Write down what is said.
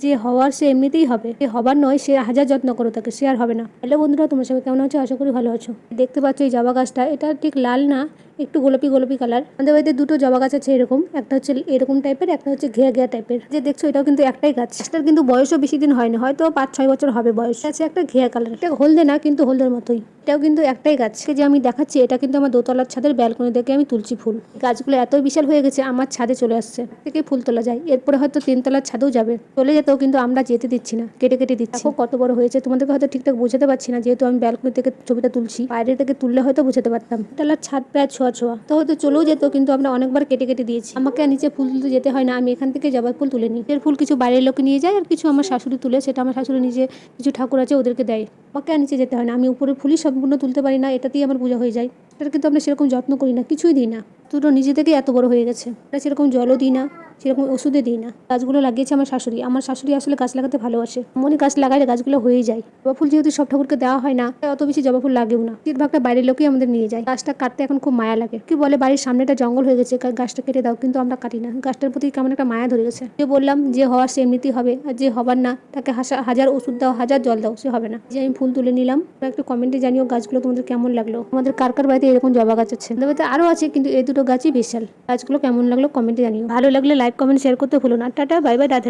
যে হওয়ার সে এমনিতেই হবে, যে হবার নয় সে হাজার যত্ন করো তাকে, সে আর হবে না। হ্যালো বন্ধুরা, তোমার সবাই কেমন আছো? আশা করি ভালো আছো। দেখতে পাচ্ছ এই জবা গাছটা, এটা ঠিক লাল না, একটু গোলাপি গোলাপি কালার। আমাদের বাড়িতে দুটো জবা গাছ আছে এরকম, একটা হচ্ছে এরকম টাইপের, একটা হচ্ছে ঘেয়া ঘেয়া টাইপের। যে দেখছো এটাও কিন্তু একটাই গাছ, এটার কিন্তু বয়সও বেশি দিন হয়নি, হয়তো 5-6 বছর হবে বয়স। আছে একটা ঘেয়া কালার, এটা হলদে না কিন্তু হলদের মতোই। এটাও কিন্তু একটাই গাছ, যে আমি দেখাচ্ছি এটা কিন্তু আমার দোতলার ছাদের ব্যালকনি থেকে আমি তুলছি ফুল। গাছগুলো এতই বিশাল হয়ে গেছে আমার ছাদে চলে আসছে, থেকে ফুল তোলা যায়, এরপরে হয়তো 3 তলার ছাদেও যাবে। চলে যেতেও কিন্তু আমরা যেতে দিচ্ছি না, কেটে কেটে দিচ্ছি। দেখো কত বড় হয়েছে, তোমাদেরকে হয়তো ঠিকঠাক বোঝাতে পারছি না যেহেতু আমি ব্যালকনি থেকে ছবিটা তুলছি, বাইরে থেকে তুললে হয়তো বোঝাতে পারতাম। তলার ছাদ প্রায় ছোঁয়া ছোঁয়া, তো হয়তো চলেও যেত, কিন্তু আমরা অনেকবার কেটে কেটে দিয়েছি। আমাকে আর নিচে ফুল তুলতে যেতে হয় না, আমি এখান থেকে জবা ফুল তুলে নিই। এর ফুল কিছু বাইরের লোকে নিয়ে যায় আর কিছু আমার শাশুড়ি তুলে, সেটা আমার শাশুড়ি নিজে কিছু ঠাকুর আছে ওদেরকে দেয়। আমাকে আর নিচে যেতে হয় না, আমি উপরে ফুলই সম্পূর্ণ তুলতে পারি না, এটাতেই আমার পূজা হয়ে যায়। এটা কিন্তু আমরা সেরকম যত্ন করি না, কিছুই দিই না, দুটো নিজে থেকেই এত বড় হয়ে গেছে। আমরা সেরকম জলও দিই না, সেরকম ওষুধে দিই না। গাছগুলো লাগিয়েছে আমার শাশুড়ি। আমার শাশুড়ি আসলে গাছ লাগাতে ভালোবাসে, এমনই গাছ লাগাইলে গাছগুলো হয়েই যায়। জবা ফুল যেহেতু সব ঠাকুরকে দেওয়া হয় না, তাই অত বেশি জবা ফুল লাগেও না, বেশিরভাগটা বাইরের লোকেই আমাদের নিয়ে যায়। গাছটা কাটতে এখন খুব মায়া লাগে, কি বলে বাড়ির সামনেটা জঙ্গল হয়ে গেছে, গাছটা কেটে দাও, কিন্তু আমরা কাটি না। গাছটার প্রতি কেমন একটা মায়া ধরে গেছে। যে বললাম যে হওয়ার সে এমনিতেই হবে, আর যে হবার না তাকে হাজার ওষুধ দাও, হাজার জল দাও, সে হবে না। যে আমি ফুল তুলে নিলাম, একটু কমেন্টে জানিও গাছগুলো তোমাদের কেমন লাগলো। আমাদের কার কার বাড়িতে এরকম জবা গাছ আছে? আমাদের বাড়িতে আরো আছে, কিন্তু এই দুটো গাছই বিশাল। গাছগুলো কেমন লাগলো কমেন্টে জানিও। ভালো লাগলে লাইক কমেন্ট শেয়ার করতে ভুলো না। Tata, bye bye, Radhe Radhe.